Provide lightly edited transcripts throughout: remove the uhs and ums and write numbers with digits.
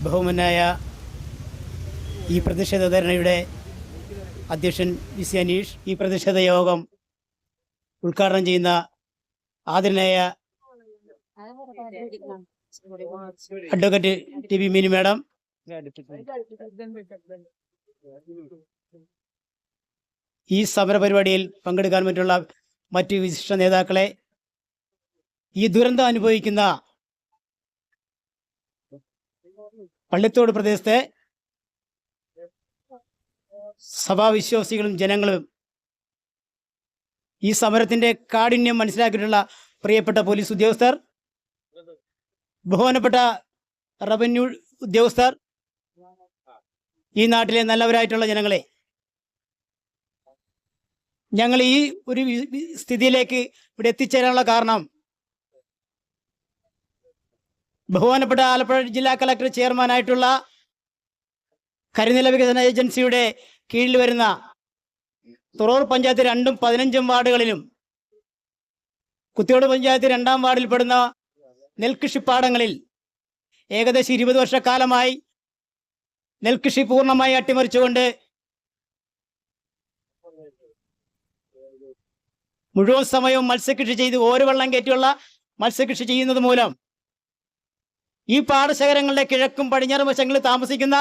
ബഹുമാനായ ഈ പ്രതിഷേധ ധരണയുടെ അധ്യക്ഷൻ വി.സി. അനീഷ്, ഈ പ്രതിഷേധ യോഗം ഉദ്ഘാടനം ചെയ്യുന്ന ആദരണീയ അഡ്വക്കേറ്റ് ടി.വി. മിനി മാഡം, ഈ സമര പരിപാടിയിൽ പങ്കെടുക്കാൻ പറ്റുള്ള മറ്റ് വിശിഷ്ട നേതാക്കളെ, ഈ ദുരന്തം അനുഭവിക്കുന്ന പള്ളിത്തോട് പ്രദേശത്തെ സഭാവിശ്വാസികളും ജനങ്ങളും, ഈ സമരത്തിന്റെ കാഠിന്യം മനസ്സിലാക്കിയിട്ടുള്ള പ്രിയപ്പെട്ട പോലീസ് ഉദ്യോഗസ്ഥർ, ബഹുമാനപ്പെട്ട റവന്യൂ ഉദ്യോഗസ്ഥർ, ഈ നാട്ടിലെ നല്ലവരായിട്ടുള്ള ജനങ്ങളെ, ഞങ്ങൾ ഈ ഒരു സ്ഥിതിയിലേക്ക് ഇവിടെ എത്തിച്ചേരാനുള്ള കാരണം ബഹുമാനപ്പെട്ട ആലപ്പുഴ ജില്ലാ കളക്ടർ ചെയർമാനായിട്ടുള്ള കരിനില വികസന ഏജൻസിയുടെ കീഴിൽ വരുന്ന തുറവൂർ പഞ്ചായത്ത് 2ഉം 15ഉം വാർഡുകളിലും കുത്തിയോട് പഞ്ചായത്ത് 2ാം വാർഡിൽപ്പെടുന്ന നെൽകൃഷിപ്പാടങ്ങളിൽ ഏകദേശം 20 വർഷക്കാലമായി നെൽകൃഷി പൂർണ്ണമായി അട്ടിമറിച്ചുകൊണ്ട് മുഴുവൻ സമയവും മത്സ്യകൃഷി ചെയ്ത് ഓരുവെള്ളം കയറ്റിയുള്ള മത്സ്യകൃഷി ചെയ്യുന്നത് മൂലം ഈ പാടശേഖരങ്ങളുടെ കിഴക്കും പടിഞ്ഞാറും വശങ്ങളിൽ താമസിക്കുന്ന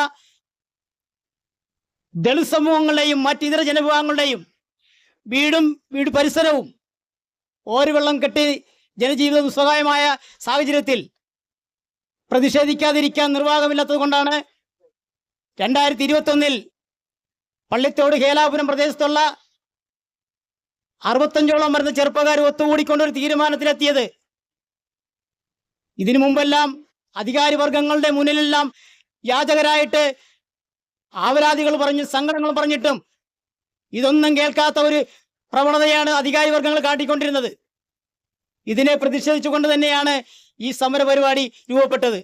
ദളിത് സമൂഹങ്ങളുടെയും മറ്റിതര ജനവിഭാഗങ്ങളുടെയും വീട് പരിസരവും ഓരുവെള്ളം കെട്ടി ജനജീവിതം ദുസ്സഹായമായ സാഹചര്യത്തിൽ പ്രതിഷേധിക്കാതിരിക്കാൻ നിർവാഹമില്ലാത്തത് കൊണ്ടാണ് 2021 പള്ളിത്തോട് ഹേലാപുരം പ്രദേശത്തുള്ള 65ഓളം വരുന്ന ചെറുപ്പക്കാർ ഒത്തുകൂടിക്കൊണ്ടൊരു തീരുമാനത്തിലെത്തിയത്. ഇതിനു മുമ്പെല്ലാം അധികാരി വർഗങ്ങളുടെ മുന്നിലെല്ലാം യാചകരായിട്ട് ആവലാതികൾ പറഞ്ഞ് സങ്കടങ്ങൾ പറഞ്ഞിട്ടും ഇതൊന്നും കേൾക്കാത്ത ഒരു പ്രവണതയാണ് അധികാരി വർഗങ്ങൾ കാട്ടിക്കൊണ്ടിരുന്നത്. ഇതിനെ പ്രതിഷേധിച്ചുകൊണ്ട് തന്നെയാണ് ഈ സമര പരിപാടി രൂപപ്പെട്ടത്.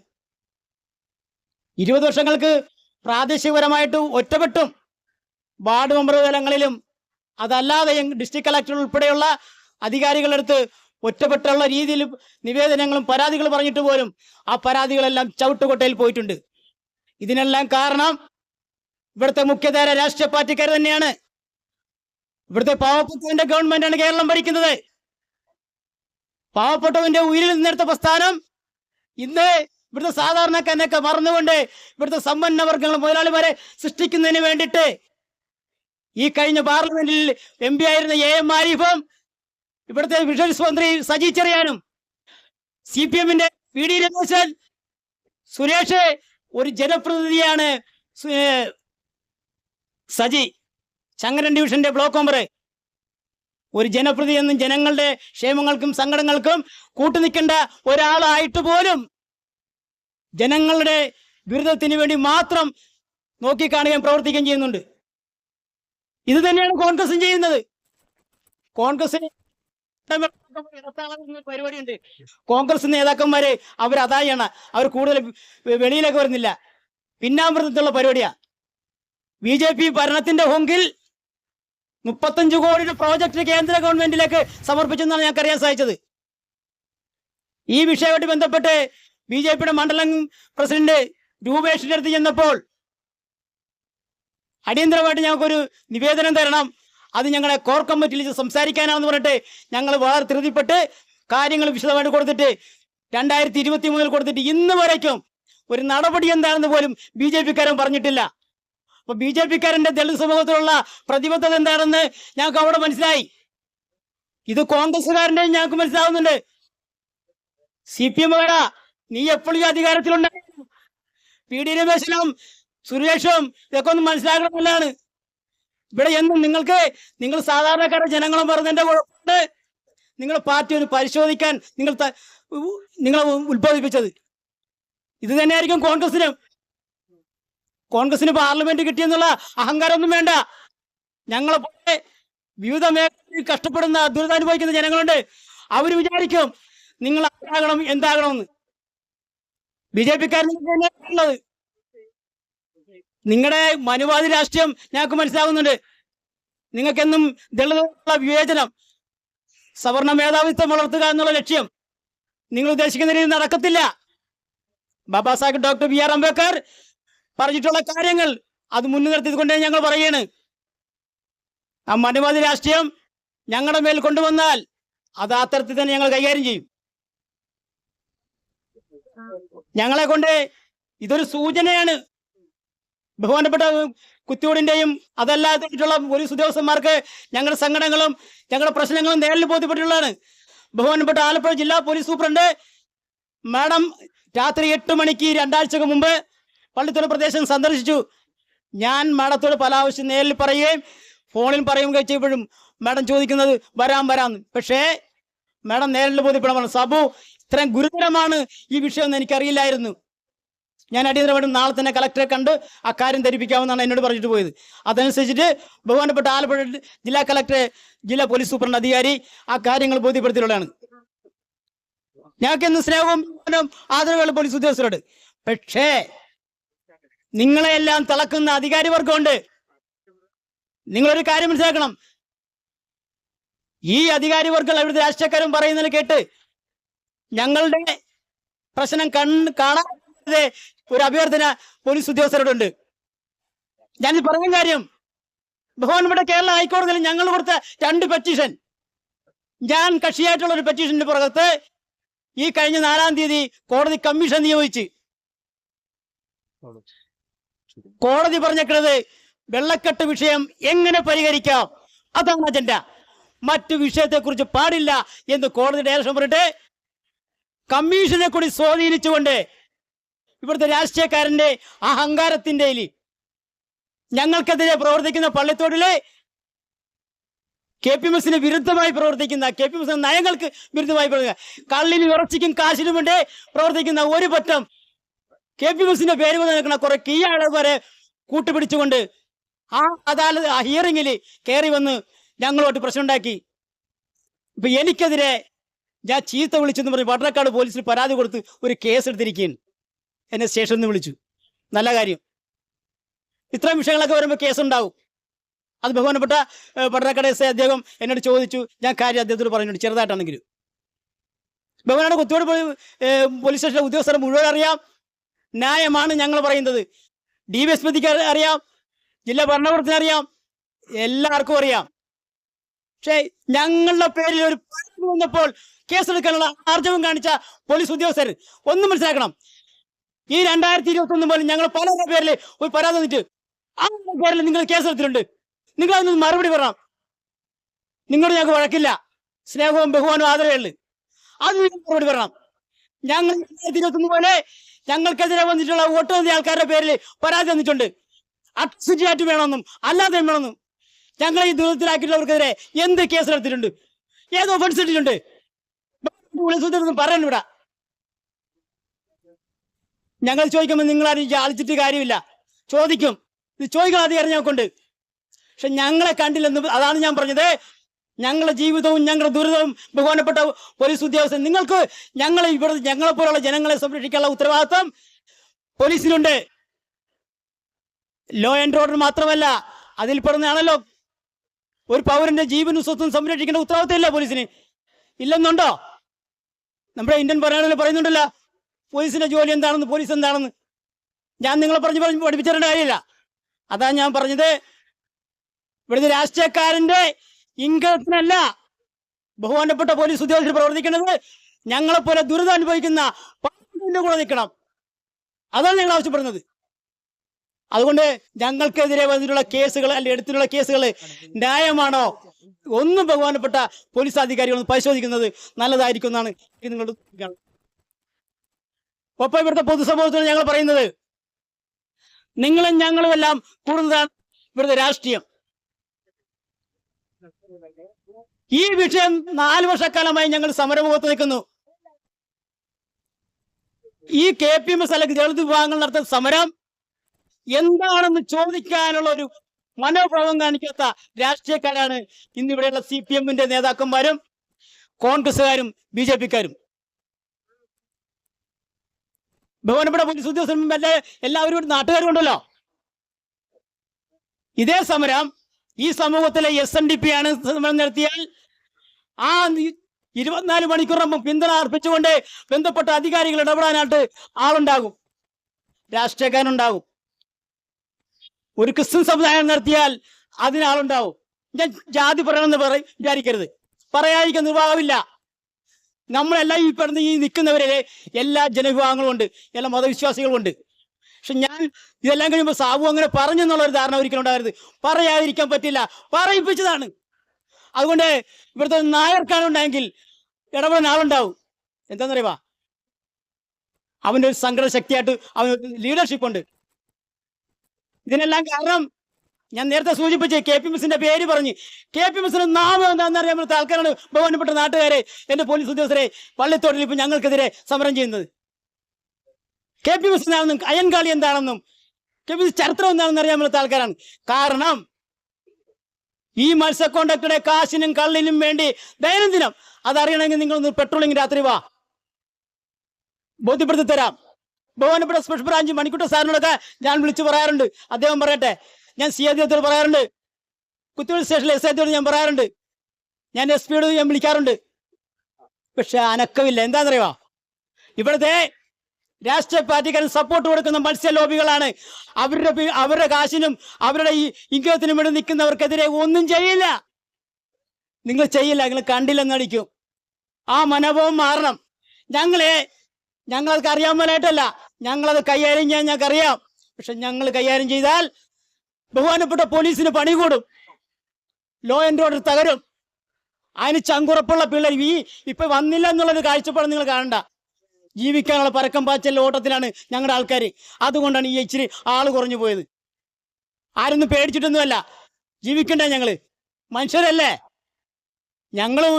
20 വർഷങ്ങൾക്ക് പ്രാദേശികപരമായിട്ട് ഒറ്റപ്പെട്ടും വാർഡ് മെമ്പർ തലങ്ങളിലും അതല്ലാതെ ഡിസ്ട്രിക്ട് കളക്ടർ ഉൾപ്പെടെയുള്ള അധികാരികളെടുത്ത് ഒറ്റപ്പെട്ടുള്ള രീതിയിൽ നിവേദനങ്ങളും പരാതികൾ പറഞ്ഞിട്ട് പോലും ആ പരാതികളെല്ലാം ചവിട്ടുകൊട്ടയിൽ പോയിട്ടുണ്ട്. ഇതിനെല്ലാം കാരണം ഇവിടുത്തെ മുഖ്യധാര രാഷ്ട്രീയ പാർട്ടിക്കാർ തന്നെയാണ്. ഇവിടുത്തെ പാവപ്പെട്ടവന്റെ ഗവൺമെന്റാണ് കേരളം ഭരിക്കുന്നത്. പാവപ്പെട്ടവന്റെ ഉയരിൽ നിന്നെടുത്ത പ്രസ്ഥാനം ഇന്ന് ഇവിടുത്തെ സാധാരണക്കാരനൊക്കെ മറന്നുകൊണ്ട് ഇവിടുത്തെ സമ്പന്ന വർഗങ്ങൾ മുതലാളിമാരെ സൃഷ്ടിക്കുന്നതിന് വേണ്ടിയിട്ട് ഈ കഴിഞ്ഞ പാർലമെന്റിൽ MP ആയിരുന്ന AM ആരിഫും ഇവിടുത്തെ വിഷൻസ് മന്ത്രി സജി ചെറിയാനും CPM-ന്റെ PD രമേശൻ, സുരേഷ് ഒരു ജനപ്രതിനിധിയാണ്. സജി ചങ്ങരൻ ഡിവിഷന്റെ ബ്ലോക്ക് മെമ്പർ, ഒരു ജനപ്രതിനിധി എന്നും ജനങ്ങളുടെ ക്ഷേമങ്ങൾക്കും സങ്കടങ്ങൾക്കും കൂട്ടുനിൽക്കേണ്ട ഒരാളായിട്ട് പോലും ജനങ്ങളുടെ ദുരിതത്തിന് വേണ്ടി മാത്രം നോക്കിക്കാണുകയും പ്രവർത്തിക്കുകയും ചെയ്യുന്നുണ്ട്. ഇത് തന്നെയാണ് കോൺഗ്രസും ചെയ്യുന്നത്. കോൺഗ്രസിന് പരിപാടിയുണ്ട്. കോൺഗ്രസ് നേതാക്കന്മാര് അവരതായാണ്, അവർ കൂടുതൽ വെളിയിലേക്ക് വരുന്നില്ല, പിന്നാമ്പുറത്തുള്ള പരിപാടിയാ. BJP ഭരണത്തിന്റെ ഹൊങ്കിൽ 35 കോടിയുടെ പ്രോജക്റ്റ് കേന്ദ്ര ഗവൺമെന്റിലേക്ക് സമർപ്പിച്ചെന്നാണ് ഞങ്ങൾക്കറിയാൻ സാധിച്ചത്. ഈ വിഷയമായിട്ട് ബന്ധപ്പെട്ട് BJP-യുടെ മണ്ഡലം പ്രസിഡന്റ് രൂപേഷിന്റെ അടുത്ത് ചെന്നപ്പോൾ അടിയന്തരമായിട്ട് ഞങ്ങൾക്കൊരു നിവേദനം തരണം, അത് ഞങ്ങളെ കോർ കമ്മിറ്റിയിൽ സംസാരിക്കാനാണെന്ന് പറഞ്ഞിട്ട് ഞങ്ങൾ വളരെ ധൃതിപ്പെട്ട് കാര്യങ്ങൾ വിശദമായിട്ട് കൊടുത്തിട്ട് 2023 കൊടുത്തിട്ട് ഇന്ന് വരയ്ക്കും ഒരു നടപടി എന്താണെന്ന് പോലും BJP-കാരൻ പറഞ്ഞിട്ടില്ല. അപ്പൊ BJP-കാരന്റെ ദളിത് സമൂഹത്തിലുള്ള പ്രതിബദ്ധത എന്താണെന്ന് ഞങ്ങൾക്ക് അവിടെ മനസ്സിലായി. ഇത് കോൺഗ്രസ്സുകാരന്റെ ഞങ്ങൾക്ക് മനസ്സിലാവുന്നുണ്ട്. CPM-കാരാ, നീ എപ്പോഴും അധികാരത്തിലുണ്ടായിരുന്നു. PD രമേശനും സുരേഷും ഇതൊക്കെ ഒന്ന് മനസ്സിലാക്കണമെന്നാണ്. ഇവിടെ എന്നും നിങ്ങൾ സാധാരണക്കാരുടെ ജനങ്ങളും പറഞ്ഞതിന്റെ കുഴപ്പമുണ്ട്. നിങ്ങൾ പാർട്ടി ഒന്ന് പരിശോധിക്കാൻ നിങ്ങൾ ഉത്ബോധിപ്പിച്ചത് ഇത് തന്നെയായിരിക്കും കോൺഗ്രസിന് പാർലമെന്റ് കിട്ടിയെന്നുള്ള അഹങ്കാരമൊന്നും വേണ്ട. ഞങ്ങളെ പോലെ വിവിധ മേഖലയിൽ കഷ്ടപ്പെടുന്ന ദുരിതമനുഭവിക്കുന്ന ജനങ്ങളുണ്ട്. അവർ വിചാരിക്കും നിങ്ങൾ ആരാകണം എന്താകണമെന്ന്. BJP-ക്കാരുള്ളത് നിങ്ങളുടെ മനുവാദി രാഷ്ട്രീയം ഞങ്ങൾക്ക് മനസ്സിലാവുന്നുണ്ട്. നിങ്ങൾക്കെന്നും ദളിതുള്ള വിവേചനം, സവർണ മേധാവിത്വം വളർത്തുക എന്നുള്ള ലക്ഷ്യം നിങ്ങൾ ഉദ്ദേശിക്കുന്ന രീതിയിൽ നടക്കത്തില്ല. ബാബാ സാഹിബ് ഡോക്ടർ BR അംബേദ്കർ പറഞ്ഞിട്ടുള്ള കാര്യങ്ങൾ അത് മുൻനിർത്തിക്കൊണ്ടേ ഞങ്ങൾ പറയാണ്. ആ മനുവാദി രാഷ്ട്രീയം ഞങ്ങളുടെ മേൽ കൊണ്ടുവന്നാൽ അത് ആ തരത്തിൽ തന്നെ ഞങ്ങൾ കൈകാര്യം ചെയ്യും. ഞങ്ങളെ കൊണ്ട് ഇതൊരു സൂചനയാണ്. ബഹുമാനപ്പെട്ട കുത്തിയോടിന്റെയും അതല്ലാതെയുള്ള പോലീസ് ഉദ്യോഗസ്ഥന്മാർക്ക് ഞങ്ങളുടെ സങ്കടങ്ങളും ഞങ്ങളുടെ പ്രശ്നങ്ങളും നേരിൽ ബോധ്യപ്പെട്ടിട്ടുള്ളതാണ്. ബഹുമാനപ്പെട്ട ആലപ്പുഴ ജില്ലാ പോലീസ് സൂപ്രണ്ട് മാഡം രാത്രി 8 മണിക്ക് 2 ആഴ്ചക്ക് മുമ്പ് പള്ളിത്തോട് പ്രദേശം സന്ദർശിച്ചു. ഞാൻ മാഡത്തോട് പല ആവശ്യം നേരിൽ പറയുകയും ഫോണിൽ പറയുകയും ചെയ്യുമ്പോഴും മാഡം ചോദിക്കുന്നത് വരാം. പക്ഷേ മാഡം നേരിൽ ബോധ്യപ്പെടണം, സാബു ഇത്രയും ഗുരുതരമാണ് ഈ വിഷയം എന്ന് എനിക്കറിയില്ലായിരുന്നു. ഞാൻ അടിയന്തരമായിട്ടും നാളെ തന്നെ കളക്ടറെ കണ്ട് ആ കാര്യം ധരിപ്പിക്കാമെന്നാണ് എന്നോട് പറഞ്ഞിട്ട് പോയത്. അതനുസരിച്ചിട്ട് ബഹുമാനപ്പെട്ട ആലപ്പുഴ ജില്ലാ കളക്ടറെ, ജില്ലാ പോലീസ് സൂപ്രണ്ട് അധികാരി ആ കാര്യങ്ങൾ ബോധ്യപ്പെടുത്തിയിട്ടുള്ളതാണ്. ഞങ്ങൾക്ക് ഇന്ന് സ്നേഹവും ആദരവുള്ള പോലീസ് ഉദ്യോഗസ്ഥരോട്. പക്ഷേ നിങ്ങളെല്ലാം തിളക്കുന്ന അധികാരി വർഗമുണ്ട്. നിങ്ങളൊരു കാര്യം മനസ്സിലാക്കണം, ഈ അധികാരി വർഗം അവിടുത്തെ രാഷ്ട്രീയക്കാരും പറയുന്നത് കേട്ട് ഞങ്ങളുടെ പ്രശ്നം കാണാതെ ഒരു അഭ്യർത്ഥന പോലീസ് ഉദ്യോഗസ്ഥരോടുണ്ട്. ഞാനിത് പറയാൻ കാര്യം, ബഹുമാനപ്പെട്ട കേരള ഹൈക്കോടതിയിൽ ഞങ്ങൾ കൊടുത്ത 2 പെറ്റീഷൻ, ഞാൻ കക്ഷിയായിട്ടുള്ള ഒരു പെറ്റീഷന്റെ പുറത്ത് ഈ കഴിഞ്ഞ 4-ാം തീയതി കോടതി കമ്മീഷൻ നിയോഗിച്ച് കോടതി പറഞ്ഞേക്കുന്നത് വെള്ളക്കെട്ട് വിഷയം എങ്ങനെ പരിഹരിക്കാം, അതാണ് അജണ്ട, മറ്റു വിഷയത്തെക്കുറിച്ച് പാടില്ല എന്ന് കോടതി ഡയറക്ഷൻ പറഞ്ഞിട്ട് കമ്മീഷനെ കൂടി സ്വാധീനിച്ചുകൊണ്ട് ഇവിടുത്തെ രാഷ്ട്രീയക്കാരന്റെ അഹങ്കാരത്തിന്റെ ഞങ്ങൾക്കെതിരെ പ്രവർത്തിക്കുന്ന പള്ളിത്തോടിലെ KPMS-ന് വിരുദ്ധമായി പ്രവർത്തിക്കുന്ന, KPMS നയങ്ങൾക്ക് വിരുദ്ധമായി പ്രവർത്തിക്കുന്ന, കള്ളിനും ഇറച്ചിക്കും കാശിനും വേണ്ടി പ്രവർത്തിക്കുന്ന ഒരു പറ്റം KPMS-ന്റെ പേര് വന്ന് നിൽക്കുന്ന കുറെ കീഴാളെ വരെ കൂട്ടുപിടിച്ചുകൊണ്ട് ആ ഹിയറിംഗിൽ കയറി വന്ന് ഞങ്ങളോട്ട് പ്രശ്നം ഉണ്ടാക്കി. ഇപ്പൊ എനിക്കെതിരെ ഞാൻ ചീത്ത വിളിച്ചെന്ന് പറഞ്ഞ് വടക്കാട് പോലീസിൽ പരാതി കൊടുത്ത് ഒരു കേസ് എടുത്തിരിക്കുകയാണ്. എന്നെ സ്റ്റേഷനിൽ നിന്ന് വിളിച്ചു. നല്ല കാര്യം. ഇത്രയും വിഷയങ്ങളൊക്കെ വരുമ്പോൾ കേസുണ്ടാവും. അത് ബഹുമാനപ്പെട്ട പട്ടണക്കട എസ് അദ്ദേഹം എന്നോട് ചോദിച്ചു. ഞാൻ കാര്യം അദ്ദേഹത്തോട് പറഞ്ഞിട്ടുണ്ട്, ചെറുതായിട്ടാണെങ്കിലും. ബഹുമാനപ്പെട്ട കുത്തിയോട് പോലീസ് സ്റ്റേഷനിലെ ഉദ്യോഗസ്ഥരെ മുഴുവൻ അറിയാം. ന്യായമാണ് ഞങ്ങൾ പറയുന്നത്. DVSPക്ക് അറിയാം, ജില്ലാ ഭരണകൂടത്തിന് അറിയാം, എല്ലാവർക്കും അറിയാം. പക്ഷേ ഞങ്ങളുടെ പേരിൽ ഒരു പരാതി വന്നപ്പോൾ കേസെടുക്കാനുള്ള ആർജവം കാണിച്ച പോലീസ് ഉദ്യോഗസ്ഥർ ഒന്നും മനസ്സിലാക്കണം. ഈ 2021 മുതൽ ഞങ്ങൾ പല പേരിൽ ഒരു പരാതി വന്നിട്ട് ആ പേരിൽ നിങ്ങൾ കേസെടുത്തിട്ടുണ്ട്. നിങ്ങൾ അതിന് മറുപടി പറയണം. നിങ്ങളോട് ഞങ്ങൾക്ക് വഴക്കില്ല, സ്നേഹവും ബഹുമാനവും ആദരവേ ഉള്ളു. അത് നിങ്ങൾ മറുപടി പറയണം. ഞങ്ങൾ 2021 പോലെ ഞങ്ങൾക്കെതിരെ വന്നിട്ടുള്ള ഒട്ടനവധി ആൾക്കാരുടെ പേരിൽ പരാതി തന്നിട്ടുണ്ട്. അട്രിസിറ്റി വേണമെന്നും അല്ലാതെ വേണമെന്നും ഞങ്ങൾ ഈ ദുരിതത്തിലാക്കിയിട്ടുള്ളവർക്കെതിരെ എന്ത് കേസിലെടുത്തിട്ടുണ്ട്, ഏത് ഒഫൻസ് ഇട്ടിട്ടുണ്ട് പറയാൻ ഇവിടെ. ഞങ്ങൾ ചോദിക്കുമ്പോൾ നിങ്ങളാരും ആളിച്ചിട്ട് കാര്യമില്ല. ചോദിക്കും, ഇത് ചോദിക്കാൻ അധികാരം ഞങ്ങൾക്കുണ്ട്. പക്ഷെ ഞങ്ങളെ കണ്ടില്ലെന്ന്, അതാണ് ഞാൻ പറഞ്ഞത്. ഞങ്ങളുടെ ജീവിതവും ഞങ്ങളുടെ ദുരിതവും ബഹുമാനപ്പെട്ട പോലീസ് ഉദ്യോഗസ്ഥൻ, നിങ്ങൾക്ക് ഞങ്ങളെപ്പോലുള്ള ജനങ്ങളെ സംരക്ഷിക്കാനുള്ള ഉത്തരവാദിത്വം പോലീസിനുണ്ട്. ലോ ആൻഡ് ഓർഡർ മാത്രമല്ല, അതിൽ പെടുന്നതാണല്ലോ ഒരു പൗരന്റെ ജീവനും സ്വത്തും സംരക്ഷിക്കേണ്ട ഉത്തരവാദിത്വം ഇല്ല പോലീസിന്. ഇല്ലെന്നുണ്ടോ? നമ്മുടെ ഇന്ത്യൻ ഭരണഘടന പറയുന്നുണ്ടല്ലോ പോലീസിന്റെ ജോലി എന്താണെന്ന്, പോലീസ് എന്താണെന്ന്. ഞാൻ നിങ്ങളെ പറഞ്ഞ് പഠിപ്പിച്ചിരേണ്ട കാര്യമില്ല. അതാ ഞാൻ പറഞ്ഞത്, ഇവിടുത്തെ രാഷ്ട്രീയക്കാരന്റെ ഇംഗിതത്തിനല്ല ബഹുമാനപ്പെട്ട പോലീസ് ഉദ്യോഗസ്ഥർ പ്രവർത്തിക്കുന്നത്. ഞങ്ങളെപ്പോലെ ദുരിതം അനുഭവിക്കുന്ന പാർട്ടിയുടെ കൂടെ നിൽക്കണം. അതാണ് ഞങ്ങൾ ആവശ്യപ്പെടുന്നത്. അതുകൊണ്ട് ഞങ്ങൾക്കെതിരെ വന്നിട്ടുള്ള കേസുകൾ, അല്ലെങ്കിൽ എടുത്തിട്ടുള്ള കേസുകൾ ന്യായമാണോ ഒന്നും ബഹുമാനപ്പെട്ട പോലീസ് അധികാരികൾ പരിശോധിക്കുന്നത് നല്ലതായിരിക്കും എന്നാണ് നിങ്ങളുടെ. ഒപ്പം ഇവിടുത്തെ പൊതുസമൂഹത്തോട് ഞങ്ങൾ പറയുന്നത്, നിങ്ങളും ഞങ്ങളും എല്ലാം കൂടുന്നതാണ് ഇവിടുത്തെ രാഷ്ട്രീയം. ഈ വിഷയം 4 വർഷക്കാലമായി ഞങ്ങൾ സമരമുഖത്ത് നിൽക്കുന്നു. ഈ KPMS അല്ലെങ്കിൽ ദളിത് വിഭാഗങ്ങൾ നടത്തുന്ന സമരം എന്താണെന്ന് ചോദിക്കാനുള്ള ഒരു മനോഭാവം കാണിക്കാത്ത രാഷ്ട്രീയക്കാരാണ് ഇന്നിവിടെയുള്ള CPM-ന്റെ നേതാക്കന്മാരും കോൺഗ്രസുകാരും BJP-ക്കാരും. ബഹുമാനപ്പെട്ട പോലീസ് ഉദ്യോഗസ്ഥരും എല്ലാവരും നാട്ടുകാരും ഉണ്ടല്ലോ. ഇതേ സമരം ഈ സമൂഹത്തിലെ SNDP ആണ് സമരം നടത്തിയാൽ ആ 24 മണിക്കൂറിനും പിന്തുണ അർപ്പിച്ചുകൊണ്ട് ബന്ധപ്പെട്ട അധികാരികൾ ഇടപെടാനായിട്ട് ആളുണ്ടാകും, രാഷ്ട്രീയക്കാരുണ്ടാകും. ഒരു ക്രിസ്ത്യൻ സമുദായം നടത്തിയാൽ അതിനാളുണ്ടാവും. ഞാൻ ജാതി പറയണമെന്ന് വിചാരിക്കരുത്, പറയാതിരിക്കാൻ നിർവാഹമില്ല. നമ്മളെല്ലാം ഈ നിൽക്കുന്നവരെ എല്ലാ ജനവിഭാഗങ്ങളും ഉണ്ട്, എല്ലാ മതവിശ്വാസികളും ഉണ്ട്. പക്ഷെ ഞാൻ ഇതെല്ലാം കഴിയുമ്പോൾ സാബു അങ്ങനെ പറഞ്ഞെന്നുള്ളൊരു ധാരണ ഒരിക്കലും ഉണ്ടാകരുത്. പറയാതിരിക്കാൻ പറ്റില്ല, പറയിപ്പിച്ചതാണ്. അതുകൊണ്ട് ഇവിടുത്തെ നായർക്കാനുണ്ടെങ്കിൽ ഇടപെടാൻ ആളുണ്ടാവും. എന്താണെന്നറിയാ, അവൻ്റെ ഒരു സംഘടന ശക്തിയായിട്ട് അവന് ലീഡർഷിപ്പ് ഉണ്ട്. ഇതിനെല്ലാം കാരണം ഞാൻ നേരത്തെ സൂചിപ്പിച്ച് KPMS-ന്റെ പേര് പറഞ്ഞ്, KPMS-ന്റെ നാമം എന്താണെന്നറിയാൻ ആൾക്കാരാണ് ബഹുമാനപ്പെട്ട നാട്ടുകാരെ, എന്റെ പോലീസ് ഉദ്യോഗസ്ഥരെ പള്ളിത്തോടിൽ ഇപ്പൊ ഞങ്ങൾക്കെതിരെ സമരം ചെയ്യുന്നത്. KPMS എന്താണെന്നും അയ്യൻകാളി എന്താണെന്നും KPMS ചരിത്രം എന്താണെന്ന് അറിയാൻ പറ്റാത്ത ആൾക്കാരാണ്. കാരണം ഈ മത്സ്യ കോണ്ടക്ടറുടെ കാശിനും കള്ളിനും വേണ്ടി ദൈനംദിനം അതറിയണമെങ്കിൽ നിങ്ങളൊന്ന് പെട്രോളിംഗ് രാത്രി വാ, ബോധ്യപ്പെടുത്തി തരാം. ബഹുമാനപ്പെട്ട സ്പെഷ്യൽ ബ്രാഞ്ച് മണിക്കുട്ട സാറിനോടൊക്കെ ഞാൻ വിളിച്ചു പറയാറുണ്ട്, അദ്ദേഹം പറയട്ടെ. ഞാൻ CID പറയാറുണ്ട്, കുത്തിവെളി സ്റ്റേഷനിലെ SID ഞാൻ പറയാറുണ്ട്, ഞാൻ SP-യോട് ഞാൻ വിളിക്കാറുണ്ട്. പക്ഷെ അനക്കമില്ല. എന്താണെന്നറിയാ, ഇവിടുത്തെ രാഷ്ട്രീയ പാർട്ടിക്കാരൻ സപ്പോർട്ട് കൊടുക്കുന്ന മത്സ്യ ലോബികളാണ്. അവരുടെ കാശിനും അവരുടെ ഈ ഇംഗത്തിനും വേണ്ടി നിൽക്കുന്നവർക്കെതിരെ ഒന്നും ചെയ്യില്ല. നിങ്ങൾ ചെയ്യില്ല, നിങ്ങൾ കണ്ടില്ലെന്നടിക്കും. ആ മനോഭാവം മാറണം. ഞങ്ങളത് അറിയാൻ പോലായിട്ടല്ല, ഞങ്ങളത് കൈകാര്യം ചെയ്യാൻ ഞങ്ങൾക്കറിയാം. പക്ഷെ ഞങ്ങൾ കൈകാര്യം ചെയ്താൽ ബഹുമാനപ്പെട്ട പോലീസിന് പണി കൂടും, ലോ ആൻഡ് ഓർഡർ തകരും. അതിന് ചങ്കുറപ്പുള്ള പിള്ളേർ ഇപ്പൊ വന്നില്ല എന്നുള്ളൊരു കാഴ്ചപ്പാട് നിങ്ങൾ കാണണ്ട. ജീവിക്കാനുള്ള പരക്കം പാച്ചൽ ഓട്ടത്തിലാണ് ഞങ്ങളുടെ ആൾക്കാർ. അതുകൊണ്ടാണ് ഈ ഇച്ചിരി ആള് കുറഞ്ഞു പോയത്. ആരൊന്നും പേടിച്ചിട്ടൊന്നുമല്ല, ജീവിക്കണ്ടേ, ഞങ്ങള് മനുഷ്യരല്ലേ. ഞങ്ങള്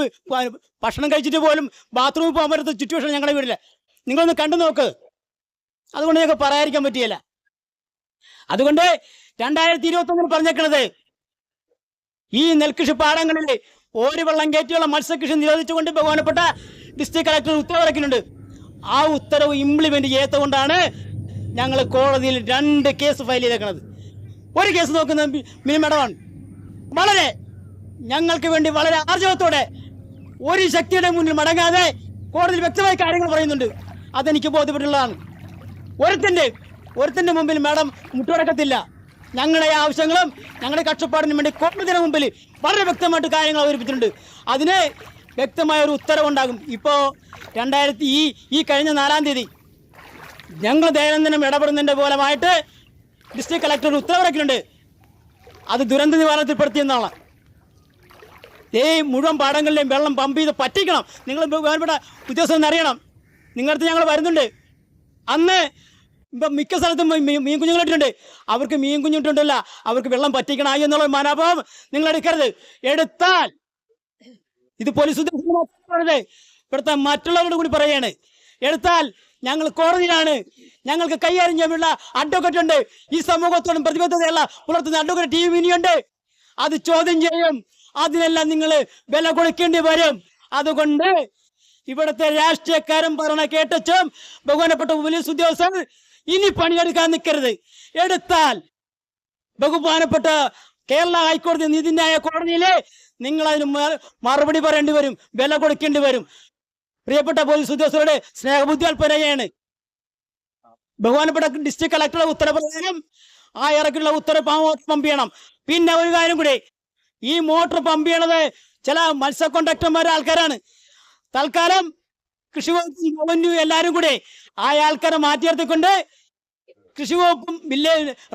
ഭക്ഷണം കഴിച്ചിട്ട് പോലും ബാത്റൂമിൽ പോകാൻ പറ്റാത്ത സിറ്റുവേഷൻ ഞങ്ങളുടെ വീട്ടില്. നിങ്ങളൊന്ന് കണ്ടു നോക്ക്. അതുകൊണ്ട് ഞങ്ങൾക്ക് പറയാതിരിക്കാൻ പറ്റിയല്ല. അതുകൊണ്ട് 2021 പറഞ്ഞേക്കണത്, ഈ നെൽകൃഷി പാടങ്ങളിൽ ഒരു വെള്ളം കയറ്റിയുള്ള മത്സ്യകൃഷി നിരോധിച്ചുകൊണ്ട് ബഹുമാനപ്പെട്ട ഡിസ്ട്രിക്ട് കളക്ടർ ഉത്തരവിറക്കിയിട്ടുണ്ട്. ആ ഉത്തരവ് ഇംപ്ലിമെന്റ് ചെയ്യാത്തതുകൊണ്ടാണ് ഞങ്ങൾ കോടതിയിൽ 2 കേസ് ഫയൽ ചെയ്തേക്കുന്നത്. ഒരു കേസ് നോക്കുന്ന മിനിമടവാണ്. വളരെ ഞങ്ങൾക്ക് വേണ്ടി വളരെ ആർജവത്തോടെ ഒരു ശക്തിയുടെ മുന്നിൽ മടങ്ങാതെ കോടതിയിൽ വ്യക്തമായ കാര്യങ്ങൾ പറയുന്നുണ്ട്. അതെനിക്ക് ബോധ്യപ്പെട്ടുള്ളതാണ്. ഒരുത്തന്റെ മുമ്പിൽ മാഡം മുട്ടുടക്കത്തില്ല. ഞങ്ങളുടെ ആവശ്യങ്ങളും ഞങ്ങളുടെ കഷ്ടപ്പാടിനും വേണ്ടി കോടതിയുടെ മുമ്പിൽ വളരെ വ്യക്തമായിട്ട് കാര്യങ്ങൾ അവതരിപ്പിച്ചിട്ടുണ്ട്. അതിന് വ്യക്തമായ ഒരു ഉത്തരവുണ്ടാകും. ഇപ്പോൾ ഈ കഴിഞ്ഞ 4-ാം തീയതി ഞങ്ങൾ ദൈനംദിനം ഇടപെടുന്നതിൻ്റെ ഫലമായിട്ട് ഡിസ്ട്രിക്ട് കളക്ടർ ഉത്തരവിറക്കിയിട്ടുണ്ട്. അത് ദുരന്ത നിവാരണത്തിൽപ്പെടുത്തിയെന്നാണ്. മുഴുവൻ പാടങ്ങളിലെയും വെള്ളം പമ്പ് ചെയ്ത് പറ്റിക്കണം. നിങ്ങൾ ബഹുമാനപ്പെട്ട ഉദ്യോഗസ്ഥൻ അറിയണം, നിങ്ങളടുത്ത് ഞങ്ങൾ വരുന്നുണ്ട്. അന്ന് ഇപ്പം മിക്ക സ്ഥലത്തും മീൻ കുഞ്ഞുങ്ങളിട്ടുണ്ട്. അവർക്ക് മീൻ കുഞ്ഞിട്ടുണ്ടല്ല, അവർക്ക് വെള്ളം പറ്റിക്കണമായി എന്നുള്ള മനോഭാവം നിങ്ങൾ എടുക്കരുത്. എടുത്താൽ ഇത് പോലീസ് ഉദ്യോഗസ്ഥർ ഇവിടുത്തെ മറ്റുള്ളവരോട് കൂടി പറയാണ്, എടുത്താൽ ഞങ്ങൾ കോടതിയിലാണ്. ഞങ്ങൾക്ക് കൈകാര്യം ചെയ്യാനുള്ള അഡ്വക്കറ്റ് ഉണ്ട്. ഈ സമൂഹത്തോടും പ്രതിബദ്ധതയുള്ള പുലർത്തുന്ന അഡ്വക്കറ്റ് ടീം ഇനിയുണ്ട്. അത് ചോദ്യം ചെയ്യും. അതിനെല്ലാം നിങ്ങൾ വില കൊടുക്കേണ്ടി വരും. അതുകൊണ്ട് ഇവിടുത്തെ രാഷ്ട്രീയക്കാരും പറഞ്ഞ കേട്ടും ബഹുമാനപ്പെട്ട പോലീസ് ഉദ്യോഗസ്ഥർ ഇനി പണിയെടുക്കാൻ നിൽക്കരുത്. എടുത്താൽ ബഹുമാനപ്പെട്ട കേരള ഹൈക്കോടതി നീതിന്യായ കോടതിയിലെ നിങ്ങൾ അതിന് മറുപടി പറയേണ്ടി വരും, വില കൊടുക്കേണ്ടി വരും. പ്രിയപ്പെട്ട പോലീസ് ഉദ്യോഗസ്ഥരുടെ സ്നേഹബുദ്ധിയാൽപ്പനയാണ്. ബഹുമാനപ്പെട്ട ഡിസ്ട്രിക്ട് കളക്ടറുടെ ഉത്തരപ്രകാരം ആ ഇറക്കിയുള്ള ഉത്തരവ് പമ്പ് ചെയ്യണം. പിന്നെ ഒരു കാര്യം കൂടി, ഈ മോട്ടോർ പമ്പ് ചെയ്യണത് ചില മത്സ്യ കോൺട്രാക്ടർമാരുടെ ആൾക്കാരാണ്. തൽക്കാലം കൃഷി വകുപ്പും റവന്യൂ എല്ലാവരും കൂടി ആ ആൾക്കാരെ മാറ്റി നിർത്തിക്കൊണ്ട് കൃഷി വകുപ്പും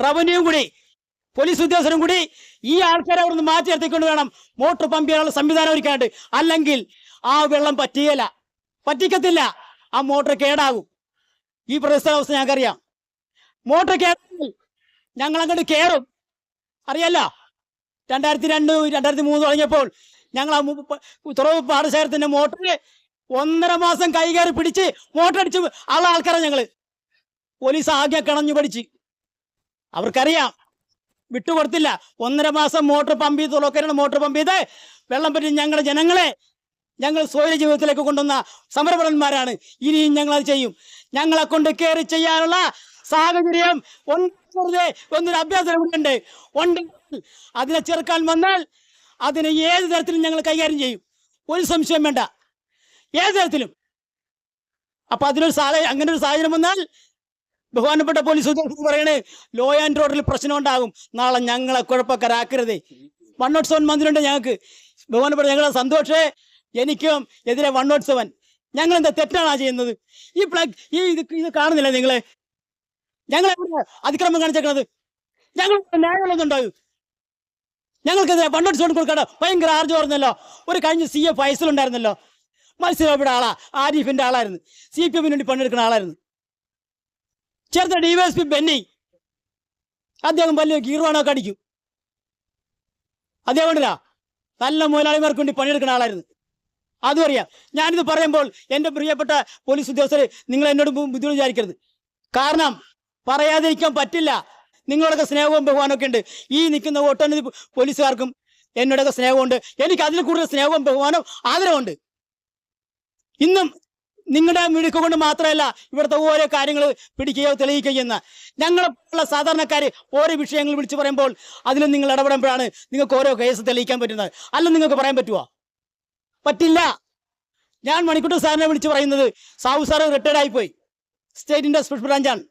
റവന്യൂവും കൂടി പോലീസ് ഉദ്യോഗസ്ഥരും കൂടി ഈ ആൾക്കാരെ അവിടെ നിന്ന് മാറ്റി നിർത്തിക്കൊണ്ട് വേണം മോട്ടോർ പമ്പ് ചെയ്യാനുള്ള സംവിധാനം ഒരുക്കാണ്ട്. അല്ലെങ്കിൽ ആ വെള്ളം പറ്റിക്കത്തില്ല, ആ മോട്ടോർ കേടാകും. ഈ പ്രദേശാവസ്ഥ ഞങ്ങൾക്കറിയാം. മോട്ടോർ കേടാൽ ഞങ്ങൾ അങ്ങോട്ട് കയറും, അറിയാലോ. 2002, 2003 തുടങ്ങിയപ്പോൾ ഞങ്ങൾ ആ തുറവ് പാടശേഖരത്തിന്റെ മോട്ടറിൽ 1.5 മാസം കൈകയറി പിടിച്ച് മോട്ടർ അടിച്ച് ആൾക്കാരാണ് ഞങ്ങള്. പോലീസ് ആകെ കിണഞ്ഞു പഠിച്ച്, അവർക്കറിയാം, വിട്ടുകൊടുത്തില്ല. 1.5 മാസം മോട്ടോർ പമ്പ് ചെയ്ത് തുറക്കരണം. മോട്ടോർ പമ്പ് ചെയ്ത് വെള്ളം പറ്റി ഞങ്ങളുടെ ജനങ്ങളെ ഞങ്ങൾ സ്വൈര്യ ജീവിതത്തിലേക്ക് കൊണ്ടുവന്ന സമരഭടന്മാരാണ്. ഇനിയും ഞങ്ങൾ അത് ചെയ്യും. ഞങ്ങളെ കൊണ്ട് കയറി ചെയ്യാനുള്ള സാഹചര്യം ഒന്നൊരു അഭ്യാസം ഉണ്ട്. അതിനെ ചെറുക്കാൻ വന്നാൽ അതിനെ ഏത് തരത്തിലും ഞങ്ങൾ കൈകാര്യം ചെയ്യും. ഒരു സംശയം വേണ്ട, ഏത് തരത്തിലും. അപ്പൊ അങ്ങനെ ഒരു സാഹചര്യം വന്നാൽ ബഹുമാനപ്പെട്ട പോലീസ് ഉദ്യോഗസ്ഥർ പറയണേ, ലോ ആൻഡ് ഓർഡറിൽ പ്രശ്നം ഉണ്ടാകും. നാളെ ഞങ്ങളെ കുഴപ്പക്കാരാക്കരുതേ. 107 മന്ത്രിയുണ്ട് ഞങ്ങൾക്ക്. ബഹുമാനപ്പെട്ട ഞങ്ങളെ സന്തോഷേ, എനിക്കും എതിരെ 107. ഞങ്ങൾ എന്താ തെറ്റാണോ ചെയ്യുന്നത്? ഇത് കാണുന്നില്ല നിങ്ങളെ? ഞങ്ങൾ അതിക്രമം കാണിച്ചേക്കണത് ഞങ്ങൾ ന്യായമുള്ളതുണ്ടാകും. ഞങ്ങൾക്കെതിരെ 107 കൊടുക്കാണ്ട് ഭയങ്കര ആർജോർന്നല്ലോ. ഒരു കഴിഞ്ഞ CA ഫൈസലുണ്ടായിരുന്നല്ലോ, മത്സരയുടെ ആളാ, ആരിഫിന്റെ ആളായിരുന്നു, CPM വേണ്ടി പണിയെടുക്കുന്ന ആളായിരുന്നു. ചേർത്ത DYSP ബെന്നി, അദ്ദേഹം വലിയ ഗീർവാണൊക്കെ അടിക്കും. അദ്ദേഹം ഉണ്ടല്ല, നല്ല മുതലാളിമാർക്ക് വേണ്ടി പണിയെടുക്കുന്ന ആളായിരുന്നു. അതും അറിയാം. ഞാനിത് പറയുമ്പോൾ എൻ്റെ പ്രിയപ്പെട്ട പോലീസ് ഉദ്യോഗസ്ഥരെ, നിങ്ങൾ എന്നോട് ബുദ്ധിമുട്ട് വിചാരിക്കരുത്. കാരണം പറയാതിരിക്കാൻ പറ്റില്ല. നിങ്ങളോടൊക്കെ സ്നേഹവും ബഹുമാനമൊക്കെ ഉണ്ട്. ഈ നിൽക്കുന്ന ഒട്ടനവധി പോലീസുകാർക്കും എന്നോടൊക്കെ സ്നേഹമുണ്ട്. എനിക്ക് അതിൽ കൂടുതൽ സ്നേഹവും ബഹുമാനവും ആദരവുണ്ട്. ഇന്നും നിങ്ങളുടെ മിടുക്ക് കൊണ്ട് മാത്രമല്ല ഇവിടുത്തെ ഓരോ കാര്യങ്ങൾ പിടിക്കുകയോ തെളിയിക്കുകയോ ചെയ്യുന്ന ഞങ്ങളെപ്പോലുള്ള സാധാരണക്കാർ ഓരോ വിഷയങ്ങൾ വിളിച്ചു പറയുമ്പോൾ അതിലും നിങ്ങൾ ഇടപെടുമ്പോഴാണ് നിങ്ങൾക്ക് ഓരോ കേസ് തെളിയിക്കാൻ പറ്റുന്നത്. അല്ല നിങ്ങൾക്ക് പറയാൻ പറ്റുമോ? പറ്റില്ല. ഞാൻ മണിക്കുട്ടൻ സാറിനെ വിളിച്ച് പറയുന്നത്, സാവു സാറ് റിട്ടയർഡ് ആയിപ്പോയി, സ്റ്റേറ്റിന്റെ സ്പെഷ്യൽ ബ്രാഞ്ചാണ്.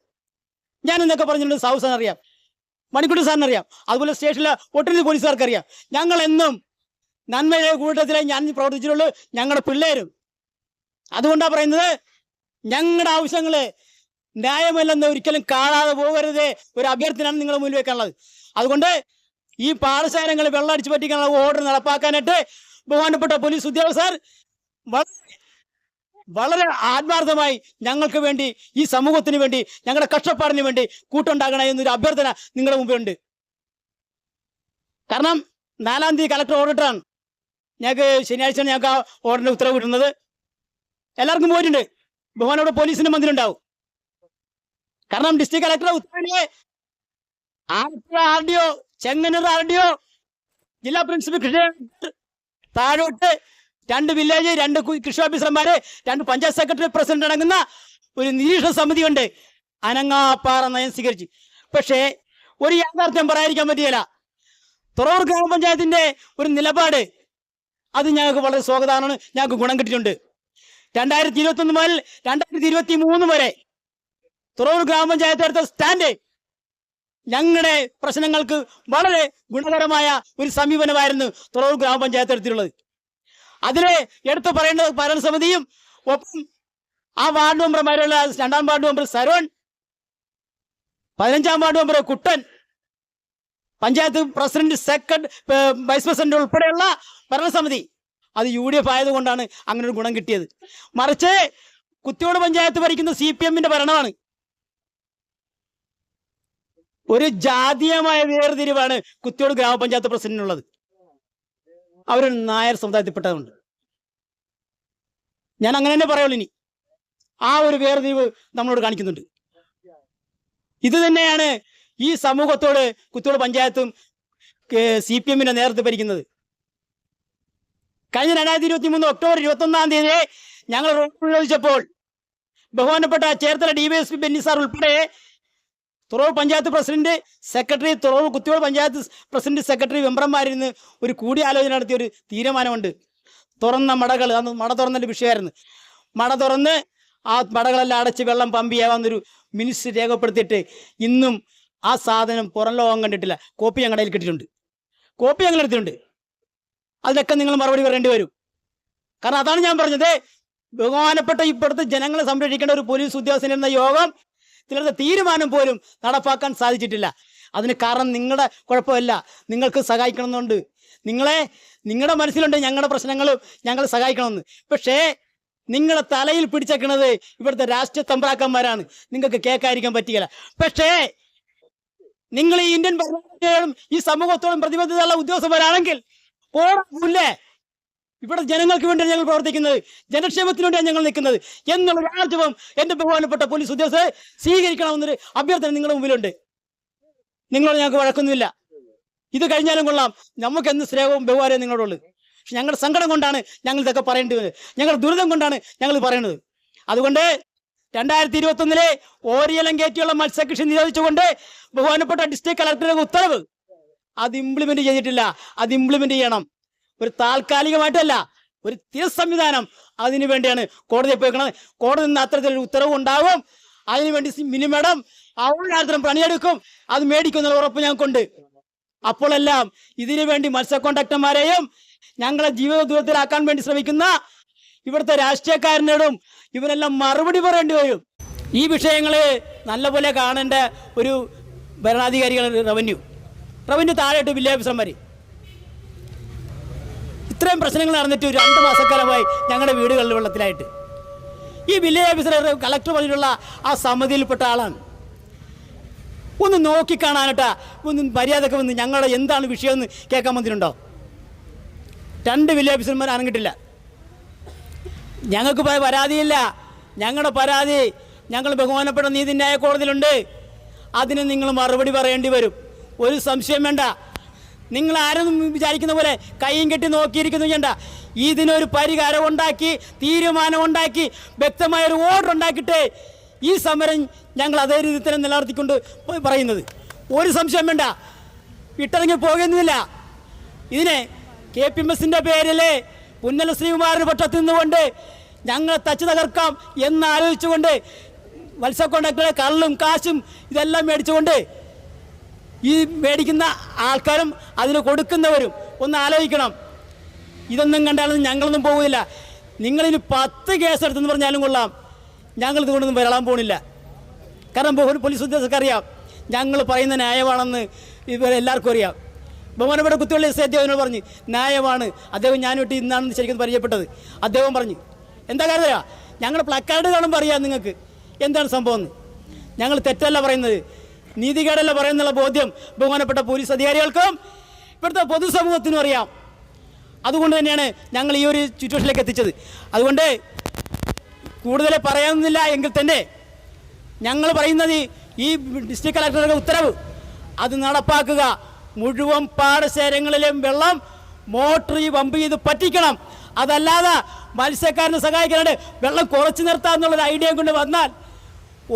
ഞാൻ എന്നൊക്കെ പറഞ്ഞിട്ടുണ്ട്. സാവു സാറിന് അറിയാം, മണിക്കുട്ടൻ സാറിന് അറിയാം, അതുപോലെ സ്റ്റേഷനിലെ ഒട്ടനവധി പോലീസുകാർക്ക് അറിയാം. ഞങ്ങൾ എന്നും നന്മയുടെ കൂട്ടത്തിലെ ഞാൻ പ്രവർത്തിച്ചിട്ടുള്ളൂ, ഞങ്ങളുടെ പിള്ളേരും. അതുകൊണ്ടാണ് പറയുന്നത്, ഞങ്ങളുടെ ആവശ്യങ്ങള് ന്യായമല്ലെന്ന് ഒരിക്കലും കാണാതെ പോകരുതേ ഒരു അഭ്യർത്ഥനയാണ് നിങ്ങളുടെ മുന്നിൽ വെക്കാനുള്ളത്. അതുകൊണ്ട് ഈ പാടശേഖരങ്ങൾ വെള്ളം അടിച്ചു പറ്റിക്കാനുള്ള ഓർഡർ നടപ്പാക്കാനായിട്ട് ബഹുമാനപ്പെട്ട പോലീസ് ഉദ്യോഗസ്ഥർ വളരെ ആത്മാർത്ഥമായി ഞങ്ങൾക്ക് വേണ്ടി, ഈ സമൂഹത്തിന് വേണ്ടി, ഞങ്ങളുടെ കഷ്ടപ്പാടിന് വേണ്ടി കൂട്ടുണ്ടാകണേ എന്നൊരു അഭ്യർത്ഥന നിങ്ങളുടെ മുമ്പിലുണ്ട്. കാരണം 4-ാം തീയതി കളക്ടർ ഓർഡറിട്ടാണ് ഞങ്ങൾക്ക് ശനിയാഴ്ചയാണ് ഞങ്ങൾക്ക് ആ ഓർഡറിന്റെ ഉത്തരവ് കിട്ടുന്നത്. എല്ലാവർക്കും പോയിട്ടുണ്ട്. ബഹുമാനോടെ പോലീസിന്റെ മന്ത്രിയുണ്ടാവും. കാരണം ഡിസ്ട്രിക്ട് കളക്ടറുടെ ഉത്തരവിലെ RDO, ചെങ്ങന്നൂർ RDO, ജില്ലാ പ്രിൻസിപ്പൽ കൃഷി, താഴോട്ട് 2 വില്ലേജ്, 2 കൃഷി ഓഫീസർമാര്, 2 പഞ്ചായത്ത് സെക്രട്ടറി പ്രസിഡന്റ് അടങ്ങുന്ന ഒരു നിരീക്ഷണ സമിതിയുണ്ട്. അനങ്ങാപ്പാറ നയം സ്വീകരിച്ച്. പക്ഷേ ഒരു യാഥാർത്ഥ്യം പറയാതിരിക്കാൻ പറ്റിയല്ല. തുറവൂർ ഗ്രാമപഞ്ചായത്തിന്റെ ഒരു നിലപാട് അത് ഞങ്ങൾക്ക് വളരെ സ്വാഗതമാണ്, ഞങ്ങൾക്ക് ഗുണം കിട്ടിയിട്ടുണ്ട്. 2021 മുതൽ 2023 വരെ തുറവൂർ ഗ്രാമപഞ്ചായത്ത് എടുത്ത സ്റ്റാൻഡ് ഞങ്ങളുടെ പ്രശ്നങ്ങൾക്ക് വളരെ ഗുണകരമായ ഒരു സമീപനമായിരുന്നു തുറവൂർ ഗ്രാമപഞ്ചായത്ത് എടുത്തിട്ടുള്ളത്. അതിലെ എടുത്തു പറയേണ്ടത് ഭരണസമിതിയും ഒപ്പം ആ വാർഡ് മെമ്പർമാരുള്ള 2-ാം വാർഡ് മെമ്പർ സരോൺ, 15-ാം ward member Kuttan, panchayat president, vice president ഉൾപ്പെടെയുള്ള ഭരണസമിതി അത് UDF ആയതുകൊണ്ടാണ് അങ്ങനെ ഒരു ഗുണം കിട്ടിയത്. മറിച്ച് കുത്തിയോട് പഞ്ചായത്ത് ഭരിക്കുന്ന CPMന്റെ ഭരണമാണ്. ഒരു ജാതീയമായ വേർതിരിവാണ് കുത്തിയോട് ഗ്രാമപഞ്ചായത്ത് പ്രസിഡന്റിനുള്ളത്. അവരൊരു നായർ സമുദായത്തിൽപ്പെട്ടതുകൊണ്ട് ഞാൻ അങ്ങനെ തന്നെ പറയുള്ളൂ. ഇനി ആ ഒരു വേർതിരിവ് നമ്മളോട് കാണിക്കുന്നുണ്ട്. ഇത് തന്നെയാണ് ഈ സമൂഹത്തോട് കുത്തിയോട് പഞ്ചായത്തും CPMന്റെ നേതൃത്വം ഭരിക്കുന്നത്. കഴിഞ്ഞ 2023 ഒക്ടോബർ 21 ഞങ്ങൾ റോഡ് ഉപയോഗിച്ചപ്പോൾ ബഹുമാനപ്പെട്ട ചേർത്തല DYSP ബെന്നി സാർ ഉൾപ്പെടെ Thuravoor panchayat president, secretary, Thuravoor Kuthiyathode panchayat president, secretary മെമ്പർമാരിൽ നിന്ന് ഒരു കൂടിയാലോചന നടത്തിയ ഒരു തീരുമാനമുണ്ട്. തുറന്ന മടകൾ, അന്ന് മട തുറന്നൊരു വിഷയമായിരുന്നു. മട തുറന്ന് ആ മടകളെല്ലാം അടച്ച് വെള്ളം പമ്പ് ചെയ്യാവുന്നൊരു മിനിറ്റ്സ് രേഖപ്പെടുത്തിയിട്ട് ഇന്നും ആ സാധനം പുറം ലോകം കണ്ടിട്ടില്ല. കോപ്പി ഞങ്ങളുടെ കയ്യിൽ കിട്ടിയിട്ടുണ്ട്, കോപ്പി ഞങ്ങൾ എടുത്തിട്ടുണ്ട്. അതിനൊക്കെ നിങ്ങൾ മറുപടി പറയേണ്ടി വരും. കാരണം അതാണ് ഞാൻ പറഞ്ഞത്, ബഹുമാനപ്പെട്ട ഇപ്പോഴത്തെ ജനങ്ങളെ സംരക്ഷിക്കേണ്ട ഒരു പോലീസ് ഉദ്യോഗസ്ഥൻ എന്ന യോഗം ഇതിലത്തെ തീരുമാനം പോലും നടപ്പാക്കാൻ സാധിച്ചിട്ടില്ല. അതിന് കാരണം നിങ്ങളുടെ കുഴപ്പമല്ല, നിങ്ങൾക്ക് സഹായിക്കണമെന്നുണ്ട്. നിങ്ങളുടെ മനസ്സിലുണ്ട് ഞങ്ങളുടെ പ്രശ്നങ്ങളും ഞങ്ങൾ സഹായിക്കണമെന്ന്. പക്ഷേ നിങ്ങളെ തലയിൽ പിടിച്ചേക്കണത് ഇവിടുത്തെ രാഷ്ട്രീയ തമ്പ്രാക്കന്മാരാണ്. നിങ്ങൾക്ക് കേൾക്കാതിരിക്കാൻ പറ്റുകയില്ല. പക്ഷേ നിങ്ങൾ ഈ ഇന്ത്യൻ ഭരണത്തോടും ഈ സമൂഹത്തോടും പ്രതിബദ്ധതയുള്ള ഉദ്യോഗസ്ഥന്മാരാണെങ്കിൽ പോരാ, ഇവിടെ ജനങ്ങൾക്ക് വേണ്ടിയാണ് ഞങ്ങൾ പ്രവർത്തിക്കുന്നത്, ജനക്ഷേമത്തിന് വേണ്ടിയാണ് ഞങ്ങൾ നിൽക്കുന്നത് എന്നുള്ള ആർജവം എൻ്റെ ബഹുമാനപ്പെട്ട പോലീസ് ഉദ്യോഗസ്ഥരെ സ്വീകരിക്കണമെന്നൊരു അഭ്യർത്ഥന നിങ്ങളുടെ മുമ്പിലുണ്ട്. നിങ്ങളോട് ഞങ്ങൾക്ക് വഴക്കൊന്നുമില്ല. ഇത് കഴിഞ്ഞാലും കൊള്ളാം, നമുക്ക് എന്ത് സ്നേഹവും ബഹുമാനവും നിങ്ങളോടുള്ളത്. പക്ഷെ ഞങ്ങളുടെ സങ്കടം കൊണ്ടാണ് ഞങ്ങൾ ഇതൊക്കെ പറയേണ്ടി വന്നത്, ഞങ്ങളുടെ ദുരിതം കൊണ്ടാണ് ഞങ്ങൾ പറയുന്നത്. അതുകൊണ്ട് 2021 ഓരിയലം കയറ്റിയുള്ള മത്സ്യകൃഷി നിരോധിച്ചുകൊണ്ട് ബഹുമാനപ്പെട്ട ഡിസ്ട്രിക്ട് കളക്ടറുടെ ഉത്തരവ് അത് ഇംപ്ലിമെന്റ് ചെയ്തിട്ടില്ല. അത് ഇംപ്ലിമെന്റ് ചെയ്യണം. ഒരു താൽക്കാലികമായിട്ടല്ല, ഒരു സ്ഥിര സംവിധാനം. അതിനു വേണ്ടിയാണ് കോടതിയിൽ പോയിക്കുന്നത്. കോടതി നിന്ന് അത്തരത്തിലൊരു ഉത്തരവ് ഉണ്ടാവും. അതിനുവേണ്ടി മിനിമം അവരും പണിയെടുക്കും, അത് മേടിക്കുന്നുള്ള ഉറപ്പ് ഞങ്ങൾക്കുണ്ട്. അപ്പോഴെല്ലാം ഇതിനു വേണ്ടി മത്സ്യ കോൺട്രാക്ടർമാരെയും ഞങ്ങളെ ജീവിത ദൂരത്തിലാക്കാൻ വേണ്ടി ശ്രമിക്കുന്ന ഇവിടുത്തെ രാഷ്ട്രീയക്കാരനോടും ഇവരെല്ലാം മറുപടി പറയേണ്ടി വരും. ഈ വിഷയങ്ങള് നല്ലപോലെ കാണേണ്ട ഒരു ഭരണാധികാരികൾ, റവന്യൂ താഴെയിട്ട് വില്ലേജ് ഓഫീസർമാർ. ഇത്രയും പ്രശ്നങ്ങൾ നടന്നിട്ട് 2 മാസക്കാലമായി ഞങ്ങളുടെ വീടുകളിൽ വെള്ളത്തിലായിട്ട്. ഈ വില്ലേജ് ഓഫീസർ, കളക്ടർ പറഞ്ഞിട്ടുള്ള ആ സമിതിയിൽപ്പെട്ട ആളാണ്. ഒന്ന് നോക്കിക്കാണാനട്ടാ, ഒന്ന് മര്യാദക്ക് വന്ന് ഞങ്ങളുടെ എന്താണ് വിഷയമെന്ന് കേൾക്കാൻ വന്നിട്ടുണ്ടോ? 2 വില്ലേജ് ഓഫീസർമാർ അനങ്ങിട്ടില്ല. ഞങ്ങൾക്ക് പരാതിയില്ല. ഞങ്ങളുടെ പരാതി ഞങ്ങൾ ബഹുമാനപ്പെട്ട നീതിന്യായ കോടതിയിലുണ്ട്. അതിന് നിങ്ങൾ മറുപടി പറയേണ്ടി വരും. ഒരു സംശയം വേണ്ട. നിങ്ങൾ ആരും വിചാരിക്കുന്ന പോലെ കൈയും കെട്ടി നോക്കിയിരിക്കുന്നു വേണ്ട. ഇതിനൊരു പരിഹാരം ഉണ്ടാക്കി, തീരുമാനം ഉണ്ടാക്കി, വ്യക്തമായൊരു ഓർഡർ ഉണ്ടാക്കിയിട്ട് ഈ സമരം ഞങ്ങൾ അതേ രീതിയിൽ തന്നെ നിലനിർത്തിക്കൊണ്ട് പറയുന്നത്. ഒരു സംശയം വേണ്ട, വിട്ടിറങ്ങി പോകുന്നില്ല. ഇതിനെ KPMSന്റെ പേരിൽ പുന്നല ശ്രീകുമാറിന് പക്ഷത്ത് നിന്നുകൊണ്ട് ഞങ്ങളെ തച്ചു തകർക്കാം എന്നാലോചിച്ചുകൊണ്ട് മത്സ്യ കോൺട്രാക്ടറെ കള്ളും കാശും ഇതെല്ലാം മേടിച്ചുകൊണ്ട് ഈ മേടിക്കുന്ന ആൾക്കാരും അതിന് കൊടുക്കുന്നവരും ഒന്ന് ആലോചിക്കണം. ഇതൊന്നും കണ്ടാലൊന്നും ഞങ്ങളൊന്നും പോകില്ല. നിങ്ങളിന് 10 കേസെടുത്തെന്ന് പറഞ്ഞാലും കൊള്ളാം, ഞങ്ങൾ ഇതുകൊണ്ടൊന്നും വരളാൻ പോണില്ല. കാരണം പോലീസ് ഉദ്യോഗസ്ഥർക്ക് അറിയാം ഞങ്ങൾ പറയുന്ന ന്യായമാണെന്ന് ഇവരെല്ലാവർക്കും അറിയാം. ബഹുമാനപ്പെട്ട കുത്തിവള്ളി അദ്ദേഹത്തിനോട് പറഞ്ഞു ന്യായമാണ്. അദ്ദേഹം ഞാനോട്ട് ഇന്നാണെന്ന് ശരിക്കും പരിചയപ്പെട്ടത്. അദ്ദേഹം പറഞ്ഞു എന്താ കാര്യ, ഞങ്ങൾ പ്ലക്കാർഡ് കാണുമ്പോൾ അറിയാം നിങ്ങൾക്ക് എന്താണ് സംഭവം എന്ന്. ഞങ്ങൾ തെറ്റല്ല പറയുന്നത്, നീതികേടല്ല പറയുന്നുള്ള ബോധ്യം ബഹുമാനപ്പെട്ട പോലീസ് അധികാരികൾക്കും ഇവിടുത്തെ പൊതുസമൂഹത്തിനും അറിയാം. അതുകൊണ്ട് തന്നെയാണ് ഞങ്ങൾ ഈ ഒരു സിറ്റുവേഷനിലേക്ക് എത്തിച്ചത്. അതുകൊണ്ട് കൂടുതൽ പറയാവുന്നില്ല എങ്കിൽ തന്നെ ഞങ്ങൾ പറയുന്നത് ഈ ഡിസ്ട്രിക്ട് കളക്ടറുടെ ഉത്തരവ് അത് നടപ്പാക്കുക. മുഴുവൻ പാടശേഖരങ്ങളിലെയും വെള്ളം മോട്ടർ പമ്പ് ചെയ്ത് പറ്റിക്കണം. അതല്ലാതെ മത്സ്യക്കാരനെ സഹായിക്കാനായിട്ട് വെള്ളം കുറച്ച് നിർത്താമെന്നുള്ളൊരു ഐഡിയ കൊണ്ട് വന്നാൽ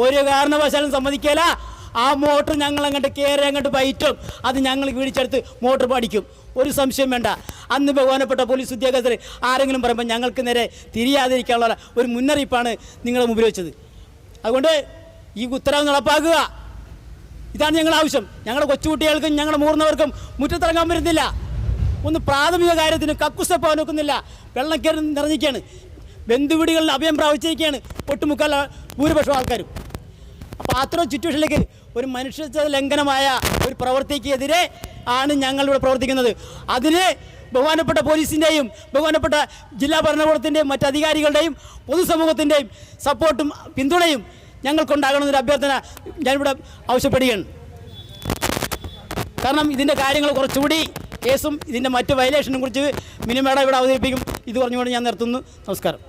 ഒരു കാരണവശാലും സമ്മതിക്കില്ല. ആ മോട്ടർ ഞങ്ങൾ അങ്ങോട്ട് കയറി അങ്ങോട്ട് പയറ്റും. അത് ഞങ്ങൾ പിടിച്ചെടുത്ത് മോട്ടർ പഠിക്കും. ഒരു സംശയം വേണ്ട. അന്ന് ബഹുമാനപ്പെട്ട പോലീസ് ഉദ്യോഗസ്ഥർ ആരെങ്കിലും പറയുമ്പോൾ ഞങ്ങൾക്ക് നേരെ തിരിയാതിരിക്കാനുള്ള ഒരു മുന്നറിയിപ്പാണ് നിങ്ങളുടെ മുമ്പിൽ വെച്ചത്. അതുകൊണ്ട് ഈ ഉത്തരവ് നടപ്പാക്കുക. ഇതാണ് ഞങ്ങളുടെ ആവശ്യം. ഞങ്ങളുടെ കൊച്ചുകുട്ടികൾക്കും ഞങ്ങളുടെ മുതിർന്നവർക്കും മുറ്റത്തിറങ്ങാൻ വരുന്നില്ല. ഒന്ന് പ്രാഥമിക കാര്യത്തിന് കക്കുസപ്പോകാൻ നോക്കുന്നില്ല. വെള്ളം കയറി നിറഞ്ഞിരിക്കുകയാണ്. ബന്ധുവീടുകളിൽ അഭയം പ്രാപിച്ചിരിക്കുകയാണ് ഒട്ടുമുക്കാൽ ഭൂരിപക്ഷം ആൾക്കാരും. അപ്പോൾ അത്തരം സിറ്റുവേഷനിലേക്ക് ഒരു മനുഷ്യത്വ ലംഘനമായ ഒരു പ്രവൃത്തിക്കെതിരെ ആണ് ഞങ്ങളിവിടെ പ്രവർത്തിക്കുന്നത്. അതിന് ബഹുമാനപ്പെട്ട പോലീസിൻ്റെയും ബഹുമാനപ്പെട്ട ജില്ലാ ഭരണകൂടത്തിൻ്റെയും മറ്റ് അധികാരികളുടെയും പൊതുസമൂഹത്തിൻ്റെയും സപ്പോർട്ടും പിന്തുണയും ഞങ്ങൾക്കുണ്ടാകണമെന്നൊരു അഭ്യർത്ഥന ഞാനിവിടെ ആവശ്യപ്പെടുകയാണ്. കാരണം ഇതിൻ്റെ കാര്യങ്ങൾ കുറച്ചുകൂടി കേസും ഇതിൻ്റെ മറ്റ് വയലേഷനും കുറിച്ച് മിനി മേഡം ഇവിടെ അവതരിപ്പിക്കും. ഇത് പറഞ്ഞുകൊണ്ട് ഞാൻ നിർത്തുന്നു. നമസ്കാരം.